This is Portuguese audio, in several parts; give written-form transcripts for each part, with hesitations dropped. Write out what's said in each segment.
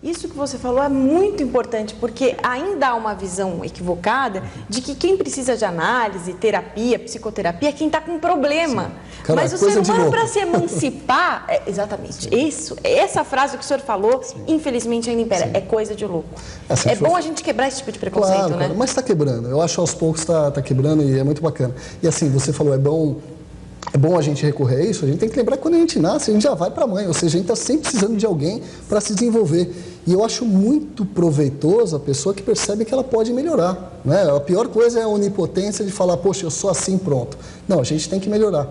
Isso que você falou é muito importante, porque ainda há uma visão equivocada de que quem precisa de análise, terapia, psicoterapia é quem está com problema. Cara, mas o ser humano, para se emancipar, exatamente, essa frase que o senhor falou, infelizmente ainda impera, é coisa de louco. É bom a gente quebrar esse tipo de preconceito, claro, né? Cara, mas está quebrando, eu acho aos poucos está quebrando e é muito bacana. E assim, você falou, é bom a gente recorrer a isso, a gente tem que lembrar que quando a gente nasce, a gente já vai para a mãe, ou seja, a gente está sempre precisando de alguém para se desenvolver. E eu acho muito proveitoso a pessoa que percebe que ela pode melhorar, né? A pior coisa é a onipotência de falar, poxa, eu sou assim, pronto. Não, a gente tem que melhorar.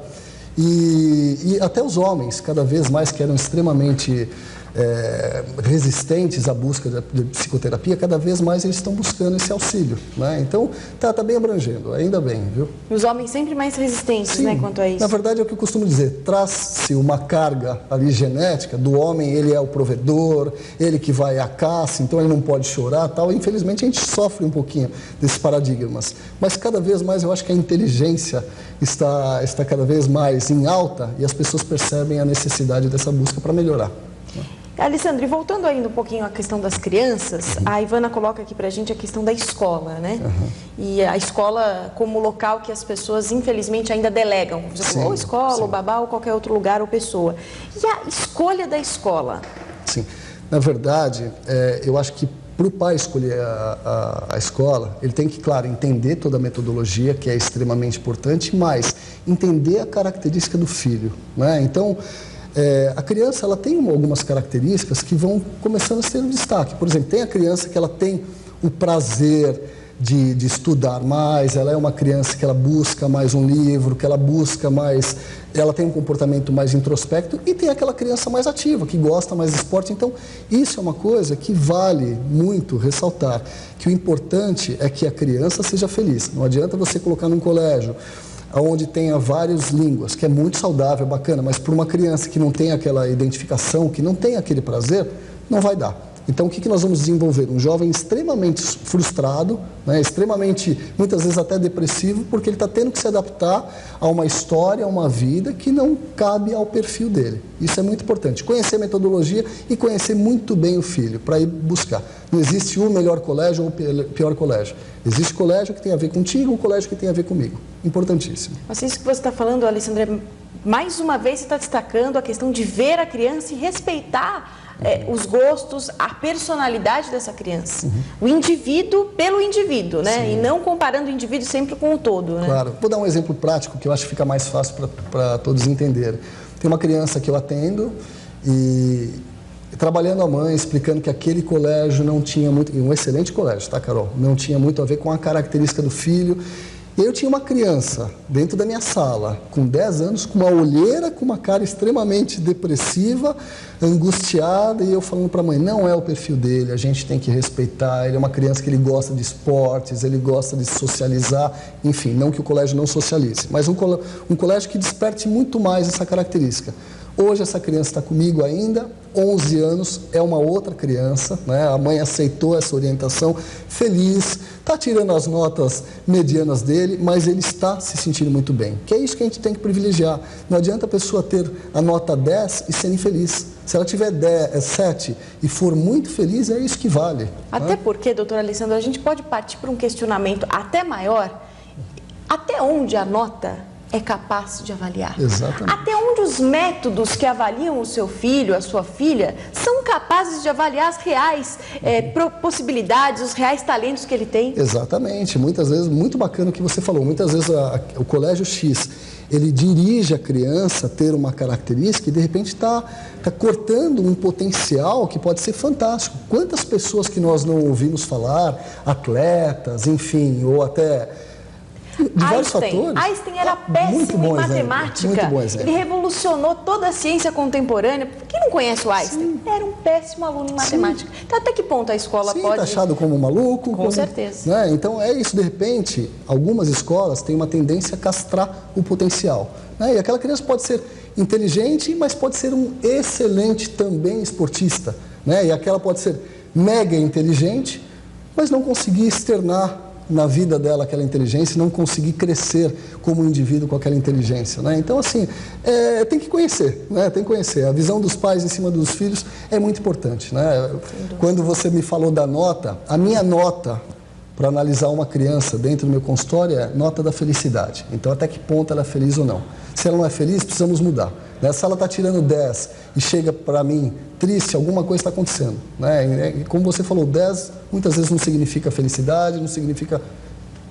E até os homens, cada vez mais que eram extremamente resistentes à busca de psicoterapia, cada vez mais eles estão buscando esse auxílio, né? Então, tá bem abrangendo, ainda bem, viu? Os homens sempre mais resistentes, sim, né, quanto a isso. Na verdade, é o que eu costumo dizer, traz-se uma carga ali genética, do homem ele é o provedor, ele que vai à caça, então ele não pode chorar, tal. Infelizmente, a gente sofre um pouquinho desses paradigmas, mas cada vez mais eu acho que a inteligência está cada vez mais em alta e as pessoas percebem a necessidade dessa busca para melhorar. Alessandro, e voltando ainda um pouquinho à questão das crianças, a Ivana coloca aqui pra gente a questão da escola, né? E a escola como local que as pessoas, infelizmente, ainda delegam. Ou escola, ou babá, ou qualquer outro lugar ou pessoa. E a escolha da escola? Sim. Na verdade, eu acho que para o pai escolher a escola, ele tem que, claro, entender toda a metodologia, que é extremamente importante, mas entender a característica do filho, né? Então, a criança ela tem algumas características que vão começando a ser um destaque. Por exemplo, tem a criança que ela tem o prazer de estudar mais, ela é uma criança que ela busca mais um livro, que ela busca mais, ela tem um comportamento mais introspecto, e tem aquela criança mais ativa, que gosta mais de esporte. Então, isso é uma coisa que vale muito ressaltar, que o importante é que a criança seja feliz. Não adianta você colocar num colégio onde tenha várias línguas, que é muito saudável, bacana, mas para uma criança que não tem aquela identificação, que não tem aquele prazer, não vai dar. Então, o que nós vamos desenvolver? Um jovem extremamente frustrado, né, extremamente, muitas vezes até depressivo, porque ele está tendo que se adaptar a uma história, a uma vida que não cabe ao perfil dele. Isso é muito importante. Conhecer a metodologia e conhecer muito bem o filho, para ir buscar. Não existe o melhor colégio ou o pior colégio. Existe colégio que tem a ver contigo, o colégio que tem a ver comigo. Importantíssimo. Mas isso que você está falando, Alessandra, mais uma vez você está destacando a questão de ver a criança e respeitar os gostos, a personalidade dessa criança. O indivíduo pelo indivíduo, né? Sim. E não comparando o indivíduo sempre com o todo, né? Claro. Vou dar um exemplo prático que eu acho que fica mais fácil para todos entenderem. Tem uma criança que eu atendo e trabalhando a mãe, explicando que aquele colégio não tinha muito... Um excelente colégio, tá, Carol? Não tinha muito a ver com a característica do filho. E eu tinha uma criança dentro da minha sala, com 10 anos, com uma olheira, com uma cara extremamente depressiva, angustiada, e eu falando para a mãe, não é o perfil dele, a gente tem que respeitar, ele é uma criança que ele gosta de esportes, ele gosta de socializar, enfim, não que o colégio não socialize, mas um colégio que desperte muito mais essa característica. Hoje essa criança está comigo ainda, 11 anos, é uma outra criança, né? A mãe aceitou essa orientação, feliz, está tirando as notas medianas dele, mas ele está se sentindo muito bem, que é isso que a gente tem que privilegiar. Não adianta a pessoa ter a nota 10 e ser infeliz. Se ela tiver 7 e for muito feliz, é isso que vale. Até porque, doutora Alessandra, a gente pode partir para um questionamento até maior, até onde a nota é capaz de avaliar. Exatamente. Até onde os métodos que avaliam o seu filho, a sua filha, são capazes de avaliar as reais possibilidades, os reais talentos que ele tem. Exatamente. Muitas vezes, muito bacana o que você falou, muitas vezes o Colégio X, ele dirige a criança a ter uma característica e de repente está cortando um potencial que pode ser fantástico. Quantas pessoas que nós não ouvimos falar, atletas, enfim, ou até... Einstein era péssimo em matemática. Muito bom exemplo. Ele revolucionou toda a ciência contemporânea. Quem não conhece o Einstein? Sim. Era um péssimo aluno em matemática. Então, até que ponto a escola pode... taxado como um maluco. Com certeza. Né? Então, é isso. De repente, algumas escolas têm uma tendência a castrar o potencial. Né? E aquela criança pode ser inteligente, mas pode ser um excelente também esportista. Né? E aquela pode ser mega inteligente, mas não conseguir externar na vida dela aquela inteligência e não conseguir crescer como indivíduo com aquela inteligência, né? Então, assim, tem que conhecer, né? Tem que conhecer. A visão dos pais em cima dos filhos é muito importante, né? Quando você me falou da nota, a minha nota para analisar uma criança dentro do meu consultório é nota da felicidade. Então, até que ponto ela é feliz ou não. Se ela não é feliz, precisamos mudar, né? Se ela está tirando 10 e chega para mim triste, alguma coisa está acontecendo, né? E como você falou, 10 muitas vezes não significa felicidade, não significa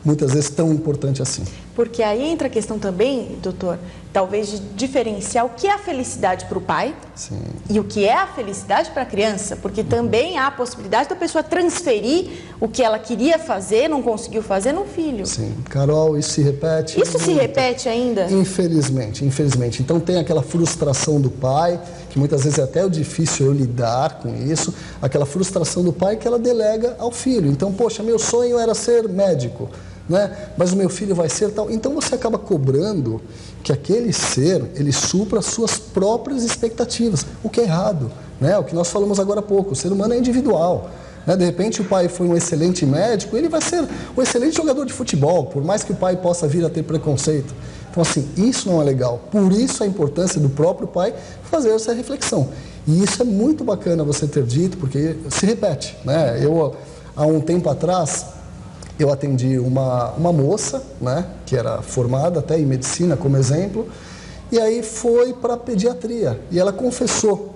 muitas vezes tão importante assim. Porque aí entra a questão também, doutor, talvez de diferenciar o que é a felicidade para o pai. Sim. E o que é a felicidade para a criança, porque também há a possibilidade da pessoa transferir o que ela queria fazer, não conseguiu fazer no filho. Sim. Carol, isso se repete? Isso se repete ainda? Infelizmente, infelizmente. Então tem aquela frustração do pai, que muitas vezes é até difícil eu lidar com isso, aquela frustração do pai que ela delega ao filho. Então, poxa, meu sonho era ser médico, né? Mas o meu filho vai ser tal. Então você acaba cobrando que aquele ser, ele supra as suas próprias expectativas, o que é errado, né? O que nós falamos agora há pouco, o ser humano é individual, né? De repente o pai foi um excelente médico, ele vai ser um excelente jogador de futebol, por mais que o pai possa vir a ter preconceito. Então, assim, isso não é legal. Por isso a importância do próprio pai fazer essa reflexão. E isso é muito bacana você ter dito, porque se repete, né? Eu, há um tempo atrás, eu atendi uma moça, né, que era formada até em medicina, como exemplo, e aí foi para a pediatria. E ela confessou,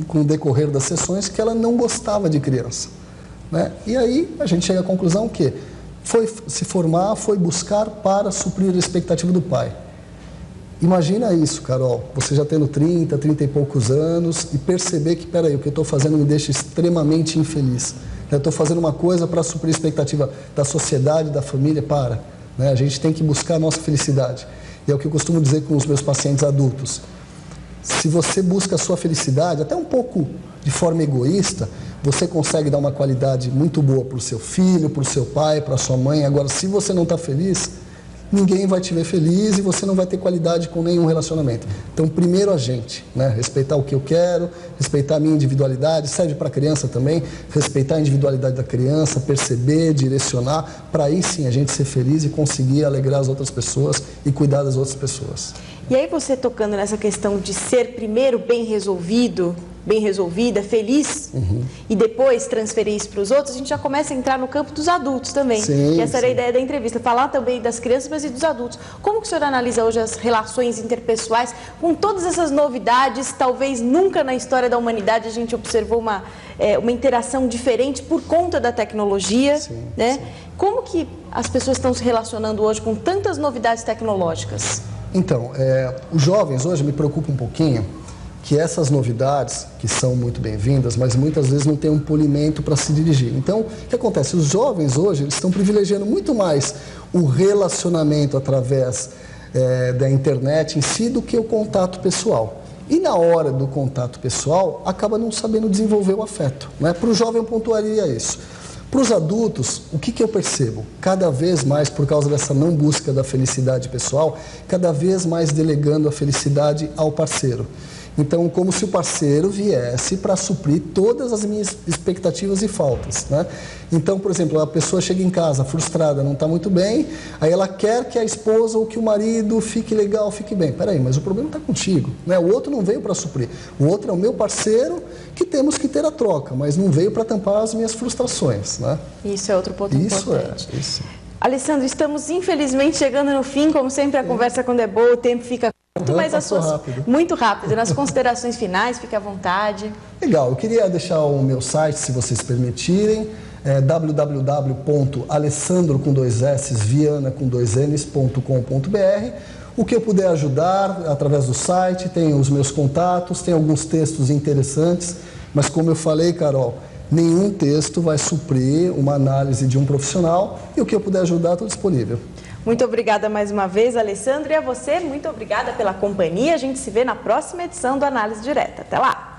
com o decorrer das sessões, que ela não gostava de criança, né? E aí a gente chega à conclusão que foi se formar, foi buscar para suprir a expectativa do pai. Imagina isso, Carol, você já tendo 30 e poucos anos e perceber que, peraí, o que eu estou fazendo me deixa extremamente infeliz. Eu estou fazendo uma coisa para suprir a expectativa da sociedade, da família, né? A gente tem que buscar a nossa felicidade. E é o que eu costumo dizer com os meus pacientes adultos. Se você busca a sua felicidade, até um pouco de forma egoísta, você consegue dar uma qualidade muito boa para o seu filho, para o seu pai, para a sua mãe. Agora, se você não está feliz, ninguém vai te ver feliz e você não vai ter qualidade com nenhum relacionamento. Então, primeiro a gente, né? Respeitar o que eu quero, respeitar a minha individualidade, serve para a criança também, respeitar a individualidade da criança, perceber, direcionar, para aí sim a gente ser feliz e conseguir alegrar as outras pessoas e cuidar das outras pessoas. E aí você tocando nessa questão de ser primeiro bem resolvido, bem resolvida, feliz, e depois transferir isso para os outros, a gente já começa a entrar no campo dos adultos também. Sim, que essa era a ideia da entrevista, falar também das crianças, mas e dos adultos. Como que o senhor analisa hoje as relações interpessoais com todas essas novidades? Talvez nunca na história da humanidade a gente observou uma interação diferente por conta da tecnologia, sim, né? Sim. Como que as pessoas estão se relacionando hoje com tantas novidades tecnológicas? Então, os jovens hoje me preocupam um pouquinho que essas novidades, que são muito bem-vindas, mas muitas vezes não tem um polimento para se dirigir. Então, o que acontece? Os jovens hoje, eles estão privilegiando muito mais o relacionamento através da internet em si do que o contato pessoal. E na hora do contato pessoal, acaba não sabendo desenvolver o afeto, né? Para o jovem eu pontuaria isso. Para os adultos, o que eu percebo? Cada vez mais, por causa dessa não busca da felicidade pessoal, cada vez mais delegando a felicidade ao parceiro. Então, como se o parceiro viesse para suprir todas as minhas expectativas e faltas, né? Então, por exemplo, a pessoa chega em casa frustrada, não está muito bem, aí ela quer que a esposa ou que o marido fique legal, fique bem. Peraí, mas o problema está contigo, né? O outro não veio para suprir. O outro é o meu parceiro que temos que ter a troca, mas não veio para tampar as minhas frustrações, né? Isso é outro ponto importante. Isso. Alessandro, estamos infelizmente chegando no fim, como sempre a conversa quando é boa, o tempo fica curto, mas muito rápido. Nas considerações finais, fique à vontade. Legal, eu queria deixar o meu site, se vocês permitirem, www.alessandro.viana.com.br. O que eu puder ajudar através do site, tem os meus contatos, tem alguns textos interessantes, mas como eu falei, Carol, nenhum texto vai suprir uma análise de um profissional e o que eu puder ajudar, estou disponível. Muito obrigada mais uma vez, Alessandro, e a você, muito obrigada pela companhia. A gente se vê na próxima edição do Análise Direta. Até lá!